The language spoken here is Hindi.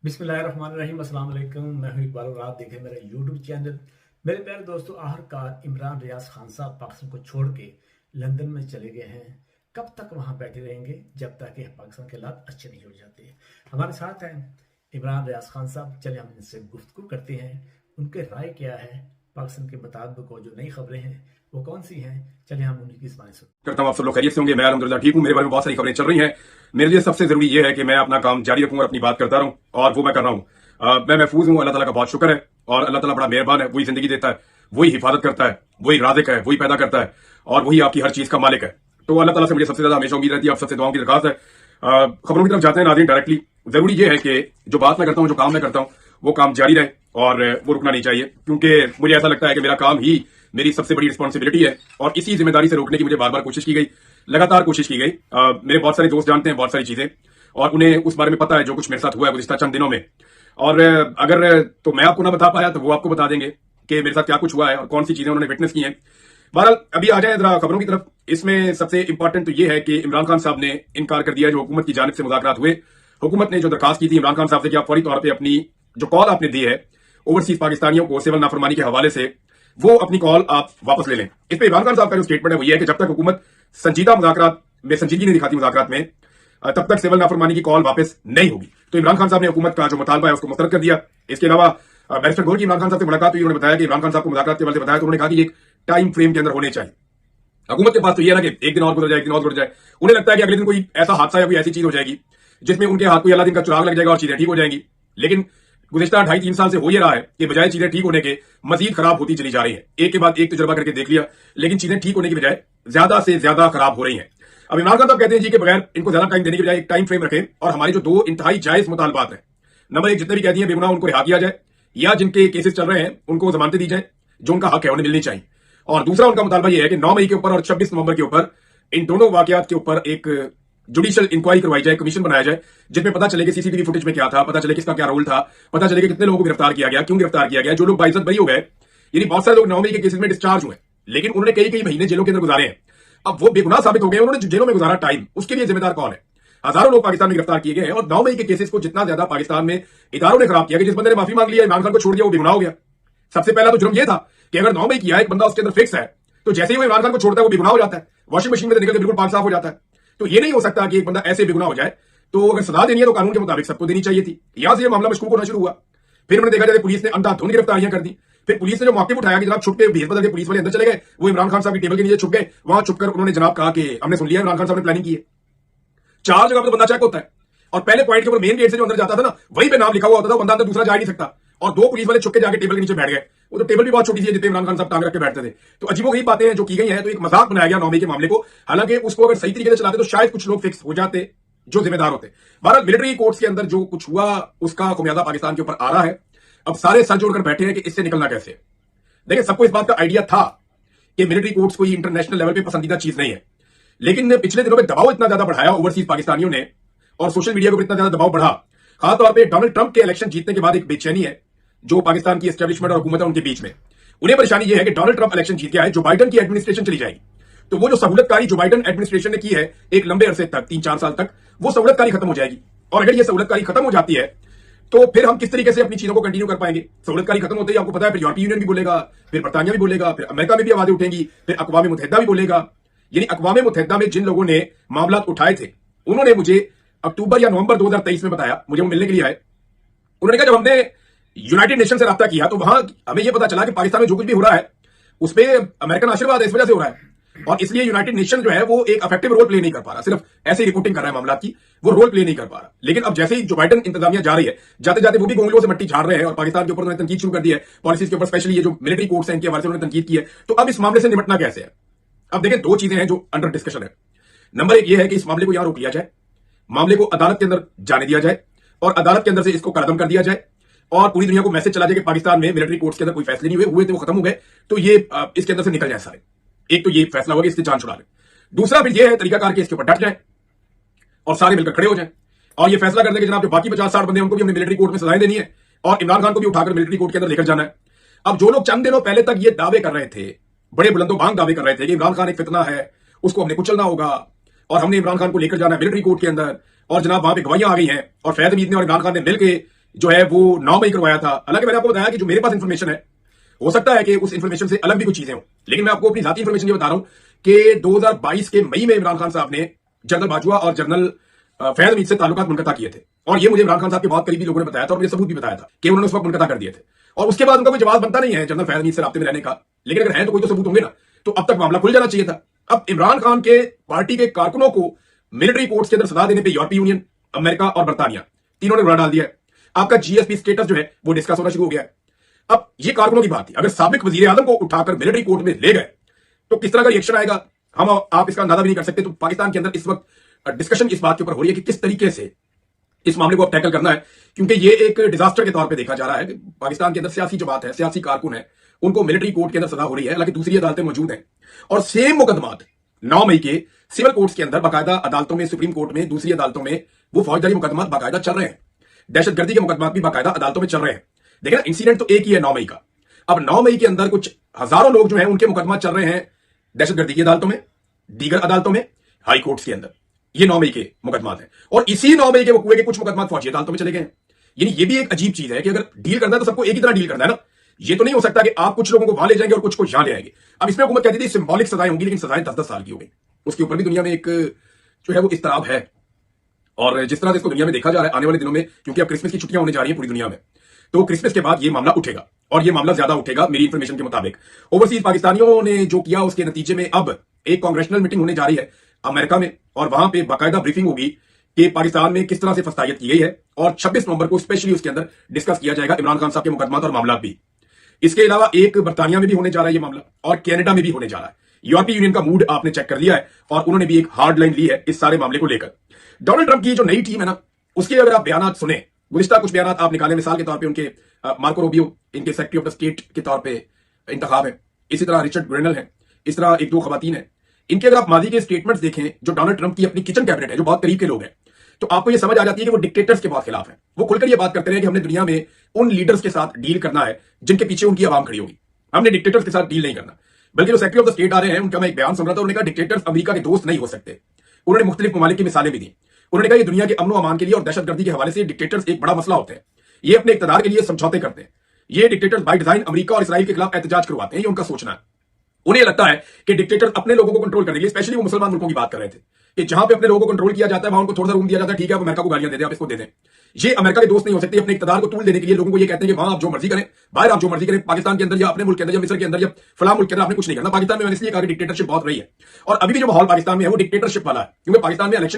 बिस्मिल्लाहिर्रहमानिर्रहीम। अस्सलाम वालेकुम। मैं हूं इकबाल और आप देखें मेरा यूट्यूब चैनल। मेरे प्यारे दोस्तों, आखिरकार इमरान रियाज खान साहब पाकिस्तान को छोड़ के लंदन में चले गए हैं। कब तक वहां बैठे रहेंगे? जब तक कि पाकिस्तान के हालात अच्छे नहीं हो जाते। हमारे साथ हैं इमरान रियाज खान साहब। चलिए हम इनसे गुफ्तगू करते हैं, उनके राय क्या है पाकिस्तान के मुताबिक जो नई खबरें हैं वो कौन सी हैं। चलिए हम उनकी इस बारे सुनते करता हूँ। आप सब लोग खैरियत से होंगे। मैं अल्हम्दुलिल्लाह ठीक हूँ। मेरे बारे में बहुत सारी खबरें चल रही हैं। मेरे लिए सबसे जरूरी यह है कि मैं अपना काम जारी रखूं और अपनी बात करता रहूं, और वो मैं कर रहा हूं। मैं महफूज हूं, अल्लाह ताला का बहुत शुक्र है। और अल्लाह ताला बड़ा मेहरबान है। वही जिंदगी देता है, वही हिफाजत करता है, वही राज़िक है, वही पैदा करता है, और वही आपकी हर चीज का मालिक है। तो अल्लाह ताला से मुझे सबसे ज्यादा हमेशा उम्मीद रहती है। आप सबसे दुआओं की दरखास्त है। खबरों की तरफ जाते हैं नाज़रीन डायरेक्टली। जरूरी यह है कि जो बात मैं करता हूं, जो काम मैं करता हूं, वो काम जारी रहे और वो रुकना नहीं चाहिए, क्योंकि मुझे ऐसा लगता है कि मेरा काम ही मेरी सबसे बड़ी रिस्पॉन्सिबिलिटी है। और इसी जिम्मेदारी से रोकने की मुझे बार बार कोशिश की गई, लगातार कोशिश की गई। मेरे बहुत सारे दोस्त जानते हैं बहुत सारी चीजें, और उन्हें उस बारे में पता है जो कुछ मेरे साथ हुआ है गुज़िश्ता चंद दिनों में। और अगर तो मैं आपको ना बता पाया तो वो आपको बता देंगे कि मेरे साथ क्या कुछ हुआ है और कौन सी चीजें उन्होंने विटनेस की हैं। बहरहाल अभी आ जाए जरा खबरों की तरफ। इसमें सबसे इंपॉर्टेंट तो यह है कि इमरान खान साहब ने इनकार कर दिया जो हुकूमत की जानिब से मुज़ाकरात हुए। हुकूमत ने जो दरखास्त की थी इमरान खान साहब से कि आप फौरी तौर पर अपनी जो कॉल आपने दी है ओवरसीज पाकिस्तानियों को सिविल नाफरमानी के हवाले से, वो अपनी कॉल आप वापस ले लें। इस पर इमरान खान साहब का जो स्टेटमेंट है वो ये है कि जब तक हुकूमत संजीदा मुज़ाकरात में संजीदगी नहीं दिखाती मुज़ाकरात में, तब तक सिविल नाफरमानी की कॉल वापस नहीं होगी। तो इमरान खान साहब ने हुकूमत का जो मुतालबा है उसको मुस्तरद कर दिया। इसके अलावा बैरिस्टर गोल की इमरान खान साहब से मुलाकात हुई। उन्होंने बताया कि इमरान खान साहब को मुज़ाकरात के हवाले से बताया, तो उन्होंने कहा कि एक टाइम फ्रेम के अंदर होने चाहिए। हुकूमत के पास तो ये है ना कि एक दिन और गुजर जाए, एक दिन और गुजर जाए। उन्हें लगता है कि अगले दिन कोई ऐसा हादसा या कोई ऐसी चीज हो जाएगी जिसमें उनके हाथ कोई अल्लाह दिन का चुराग लग जाएगा और चीजें ठीक हो जाएंगी। लेकिन गुज़िश्ता 2.5-3 साल से हो ये रहा है कि बजाय चीजें ठीक होने के मजीद खराब होती चली जा रही है। एक के बाद एक तजुर्बा करके देख लिया, लेकिन चीजें ठीक होने की बजाय ज्यादा से ज्यादा खराब हो रही हैं। अब इमरान खान साहब कहते हैं जी कि बगैर इनको ज्यादा टाइम देने की बजाय एक टाइम फ्रेम रखें, और हमारी जो दो इंतहाई जायज मुतालबात हैं, नंबर एक, जितने भी कैदी हैं बेगुनाह उनको रिहा किया जाए, या जिनके केसेस चल रहे हैं उनको जमानतें दी जाए, जो उनका हक है उन्हें मिलनी चाहिए। और दूसरा उनका मुतालबा यह है कि 9 मई के ऊपर और 26 नवंबर के ऊपर इन दोनों वाकयात के ऊपर एक जुडिशियल इंक्वायरी करवाई जाए, कमीशन बनाया जाए, जिसमें पता चले कि सीसीटीवी फुटेज में क्या था, पता चले किसका क्या रोल था, पता चले कि कितने लोगों को गिरफ्तार किया गया, क्यों गिरफ्तार किया गया, जो लोग बाइज्जत बरी हो गए। यानी बहुत सारे लोग 9 मई के केसेस में डिस्चार्ज हुए, लेकिन उन्होंने कई महीने जेलों के अंदर गुजारे हैं। अब वो बेगुनाह साबित हो गए, उन्होंने जेलों में गुजारा टाइम, उसके लिए जिम्मेदार कौन है? हजारों लोग पाकिस्तान में गिरफ्तार किए गए हैं, और 9 मई के केसेस को जितना ज्यादा पाकिस्तान में इदारों ने खराब किया कि जिस बंदे ने माफी मांग लिया, इमरान खान को छोड़ दिया, वो बेगुनाह हो गया। सबसे पहला तो जुर्म यह था कि अगर 9 मई किया एक बंदा उसके अंदर फिक्स है, तो जैसे ही वो इमरान खान को छोड़ता है वो बेगुनाह हो जाता है, वॉशिंग मशीन में निकल के बिल्कुल पाक साफ हो जाता है। तो ये नहीं हो सकता कि एक बंदा ऐसे बेगुनाह हो जाए। तो अगर सजा देनी है तो कानून के मुताबिक सबको देनी चाहिए थी। यहां से ये मामला मशकूक होना शुरू हुआ। फिर हमने देखा जाए पुलिस ने अंधाधुंध गिरफ्तारियां कर दी। फिर पुलिस ने जो मौके उठाया कि जनाब छुप के भेस बदल के पुलिस वाले अंदर चले गए, वो इमरान खान साहब की टेबल के नीचे छुप गए। वहां छुपकर उन्होंने जनाब कहा कि हमने सुन लिया इमरान खान साहब ने प्लानिंग की है। 4 जगह पर तो बंदा चेक होता है, और पहले पॉइंट के ऊपर मेन गेट से जो अंदर जाता था ना, वहीं पे नाम लिखा हुआ होता था, बंदा अंदर दूसरा जा ही नहीं सकता। और 2 पुलिस वाले छुप के जाके टेबल के नीचे बैठ गए। वो तो टेबल भी बहुत छोटी सी है जितने इमरान खान साहब टांग रख के बैठते थे। तो अजीबोगरीब बातें हैं जो की गई हैं। तो एक मजाक बनाया गया 9 मई के मामले को, हालांकि उसको अगर सही तरीके से चलाते तो शायद कुछ लोग फिक्स हो जाते जो जिम्मेदार होते। बहरहाल मिलिट्री कोर्ट्स के अंदर जो कुछ हुआ उसका खुमियाजा पाकिस्तान के ऊपर आ रहा है। अब सारे सर जोड़कर बैठे हैं कि इससे निकलना कैसे। देखिए, सबको इस बात का आइडिया था कि मिलिट्री कोर्ट्स कोई इंटरनेशनल लेवल पे पसंदीदा चीज नहीं है, लेकिन पिछले दिनों में दबाव इतना ज्यादा बढ़ाया ओवरसीज पाकिस्तानियों ने, और सोशल मीडिया के ऊपर इतना ज्यादा दबाव बढ़ा, खासतौर पर डोनाल्ड ट्रंप के इलेक्शन जीतने के बाद एक बेचैनी है जो पाकिस्तान की एस्टेब्लिशमेंट और हुकूमत है उनके बीच में। उन्हें परेशानी यह है कि डोनाल्ड ट्रंप इलेक्शन जीत गया है, जो बाइडन की एडमिनिस्ट्रेशन चली जाएगी। तो वो जो सहूलतकारी जो बाइडन एडमिनिस्ट्रेशन ने की है एक लंबे अरसे तक, 3-4 साल तक, वो सहूलतकारी खत्म हो जाएगी। और अगर ये सहूलतकारी खत्म हो जाती है तो फिर हम किस तरीके से अपनी चीजों को कंटिन्यू कर पाएंगे? सहूलतकारी खत्म होते ही आपको पता है फिर यूरोपीय यूनियन भी बोलेगा, फिर बरतानिया भी बोलेगा, फिर अमेरिका में भी आवाजें उठेंगी, फिर अक़वाम मुत्तहिदा भी बोलेगा। यानी अक़वाम मुत्तहिदा में जिन लोगों ने मामला उठाए थे, उन्होंने मुझे अक्टूबर या नवंबर 2023 में बताया, मुझे वो मिलने के लिए आए। उन्होंने कहा जब हमने यूनाइटेड नेशन से राब्ता किया तो वहां हमें यह पता चला कि पाकिस्तान में जो कुछ भी हो रहा है उस पर अमेरिकन आशीर्वाद है, इस वजह से हो रहा है। और इसलिए यूनाइटेड नेशन जो है वो एक इफेक्टिव रोल प्ले नहीं कर पा रहा, सिर्फ ऐसे ही रिपोर्टिंग कर रहा है मामला की, वो रोल प्ले नहीं कर पा रहा। लेकिन अब जैसे ही जो बाइडन इंतजामिया जा रही है, जाते जाते वो भी गोंगलों से मट्टी झाड़ रहे हैं और पाकिस्तान के ऊपर उन्होंने तनकीद शुरू कर दी है, पॉलिसीज के ऊपर, स्पेशली ये जो मिलिट्री कोर्ट्स हैं इनके हवाले से उन्होंने तनकीद की है। तो अब इस मामले से निपटना कैसे है? अब देखिए, 2 चीजें हैं जो अंडर डिस्कशन है। नंबर 1 ये है कि इस मामले को यहां रोक लिया जाए, मामले को अदालत के अंदर जाने दिया जाए, और अदालत के अंदर से इसको कलअदम कर दिया जाए, और पूरी दुनिया को मैसेज चला जाए कि पाकिस्तान में मिलिट्री कोर्ट्स के अंदर कोई फैसले नहीं हुए थे, वो खत्म हो गए, तो ये इसके अंदर से निकल जाए सारे। एक तो ये फैसला होगा, इससे जान छुड़ा ले। दूसरा फिर ये है तरीकाकार के इसके ऊपर डट जाए और सारे मिलकर खड़े हो जाएं और ये फैसला कर दें कि जनाब जो बाकी 50-60 बंदे हैं उनको भी हमने मिलिट्री कोर्ट में सजाएं देनी है, और इमरान खान को भी उठाकर मिलिट्री कोर्ट के अंदर लेकर जाना है। अब जो लोग चंद दिनों पहले तक ये दावे कर रहे थे, बड़े बुलंदो बांग दावे कर रहे थे कि इमरान खान एक फितना है, उसको हमने कुचलना होगा, और हमने इमरान खान को लेकर जाना है मिलिट्री कोर्ट के अंदर, और जनाब वहां पे गवाहियां आ गई हैं, और फैज अमीद ने और इमरान खान ने मिलकर जो है वो 9 मई करवाया था। हालांकि मैंने आपको बताया कि जो मेरे पास इंफॉर्मेशन है, हो सकता है कि उस इंफॉर्मेशन से अलग भी कुछ चीजें हो, लेकिन मैं आपको अपनी जाती इंफॉर्मेशन ये बता रहा हूं कि 2022 के मई में इमरान खान साहब ने जनरल बाजवा और जनरल फैज हमीद से ताल्लुकात मुनक़ता किए थे। और ये मुझे इमरान खान साहब के बहुत करीबी लोगों ने बताया था और मुझे सबूत भी बताया था कि उन्होंने उस वक्त मुनक़ता कर दिए थे। और उसके बाद उनका कोई जवाब बनता नहीं है जनरल फैज हमीद से राब्ते में रहने का, लेकिन अगर है तो कोई तो सबूत होंगे ना, तो अब तक मामला खुल जाना चाहिए था। अब इमरान खान के पार्टी के कारकुनों को मिलिट्री कोर्ट्स के अंदर सजा देने पर यूरोपीय यूनियन, अमेरिका और बर्तानिया तीनों ने उड़ा डाल दिया है। आपका जीएसपी स्टेटस जो है वो डिस्कस होना शुरू हो गया है। अब ये कारकुनों की बात थी, अगर साबिक वजीर आजम को उठाकर मिलिट्री कोर्ट में ले गए तो किस तरह का रिएक्शन आएगा, हम आप इसका अंदाजा भी नहीं कर सकते। तो पाकिस्तान के अंदर इस वक्त डिस्कशन इस बात के ऊपर हो रही है कि किस तरीके से इस मामले को अब टैकल करना है, क्योंकि ये एक डिजास्टर के तौर पे देखा जा रहा है कि पाकिस्तान के अंदर सियासी जो बात है, सियासी कारकुन है, उनको मिलिट्री कोर्ट के अंदर सजा हो रही है, हालांकि दूसरी अदालतें मौजूद हैं। और सेम मुकदमात 9 मई के सिविल कोर्ट्स के अंदर बाकायदा अदालतों में, सुप्रीम कोर्ट में, दूसरी अदालतों में वो फौजदारी मुकदमात बाकायदा चल रहे हैं। दहशतगर्दी के मुकदमात भी बाकायदा अदालतों में चल रहे हैं। देखिए ना, इंसिडेंट तो एक ही है 9 मई का। अब 9 मई के अंदर कुछ हजारों लोग जो हैं उनके मुकदमा चल रहे हैं दहशतगर्दी की अदालतों में, दीगर अदालतों में, हाई कोर्ट्स के अंदर। ये 9 मई के मुकदमात हैं। और इसी 9 मई के वकूए के कुछ मुकदमात फौजी अदालतों में चले गए हैं। यानी ये भी एक अजीब चीज है कि अगर डील करना है तो सबको एक ही तरह डील करना है ना। ये तो नहीं हो सकता कि आप कुछ लोगों को वहां ले जाएंगे और कुछ को यहां ले आएंगे। अब इसमें हुकूमत कहती थी सिंबॉलिक सजाएं होंगी, लेकिन सजाएं 10-10 साल की हो गई। उसके ऊपर भी दुनिया में एक जो है वो इस्तराब है। और जिस तरह से इसको दुनिया में देखा जा रहा है आने वाले दिनों में, क्योंकि अब क्रिसमस की छुट्टियां होने जा रही हैं पूरी दुनिया में, तो क्रिसमस के बाद ये मामला उठेगा और ये मामला ज्यादा उठेगा मेरी इंफॉर्मेशन के मुताबिक। ओवरसीज पाकिस्तानियों ने जो किया उसके नतीजे में अब एक कांग्रेशनल मीटिंग होने जा रही है अमेरिका में, और वहां पे बाकायदा ब्रीफिंग होगी कि पाकिस्तान में किस तरह से फस्तायत की गई है। और 26 नवंबर को स्पेशली उसके अंदर डिस्कस किया जाएगा इमरान खान साहब के मुकदमात और मामला भी। इसके अलावा एक बर्तानिया में भी होने जा रहा है ये मामला, और कनाडा में भी होने जा रहा है। यूरोपीय यूनियन का मूड आपने चेक कर लिया है और उन्होंने भी एक हार्ड लाइन ली है इस सारे मामले को लेकर। डोनाल्ड ट्रंप की जो नई टीम है ना, उसके अगर आप बयान सुने, गुज़िश्ता कुछ बयान आप निकाले, मिसाल के तौर पर उनके मार्को रूबियो इनके सेक्रेटरी ऑफ द स्टेट के तौर पर इंतखाब है, इसी तरह रिचर्ड ग्रेनल है, इस तरह एक दो खवातीन है। इनके अगर आप मादी के स्टेटमेंट्स देखें जो डोनाल्ड ट्रंप की अपनी किचन कैबिनेट है, जो बहुत करीब के लोग हैं, तो आपको यह समझ आ जाती है कि वो डिक्टेटर्स के बहुत खिलाफ है। वो खुलकर ये बात करते रहे कि हमने दुनिया में उन लीडर्स के साथ डील करना है जिनके पीछे उनकी आवाम खड़ी होगी, हमने डिक्टेटर्स के साथ डील नहीं करना। बल्कि जो सेक्रेटरी ऑफ द स्टेट आ रहे हैं उनका मैं एक बयान सुन रहा था, उन्होंने कहा डिक्टेटर्स अमेरिका के दोस्त नहीं हो सकते। उन्होंने मुख्तलिफ ममालिक की मिसालें भी दी। उन्होंने कहा ये दुनिया के अमन अमान के लिए और दहशतगर्दी के हवाले से डिक्टेटर्स एक बड़ा मसला होते हैं। ये अपने इक़्तिदार के लिए समझौते करते हैं। ये डिक्टेटर्स बाय डिजाइन अमेरिका और इसराइल के खिलाफ एहतजाज करवाते हैं, ये उनका सोचना है। उन्हें लगता है कि डिक्टेटर्स अपने लोगों को कंट्रोल करने के लिए, स्पेशली वो मुसलमान मुल्कों की बात कर रहे थे कि जहां पे अपने लोगों को कंट्रोल किया जाता है वहां उनको थोड़ा सा रूम दिया जाता है, ठीक है आप अमेरिका को गालियां दे दें, आप इसको दे दें। ये अमेरिका के दोस्त नहीं हो सकते। अपने इक़्तिदार को तूल देने के लिए लोगों को ये कहते हैं कि वहां आप जो मर्जी करें, बाहर आप जो मर्जी करें, पाकिस्तान के अंदर या अपने मुल्क के अंदर या मिस्र के अंदर या फलां मुल्क के अंदर आपने कुछ नहीं करना। पाकिस्तान में मैंने इसलिए कहा कि डिक्टेटरशिप बहुत रही है और अभी भी जो माहौल पाकिस्तान में है वो डिक्टेटरशिप वाला है, क्योंकि पाकिस्तान में इलेक्शन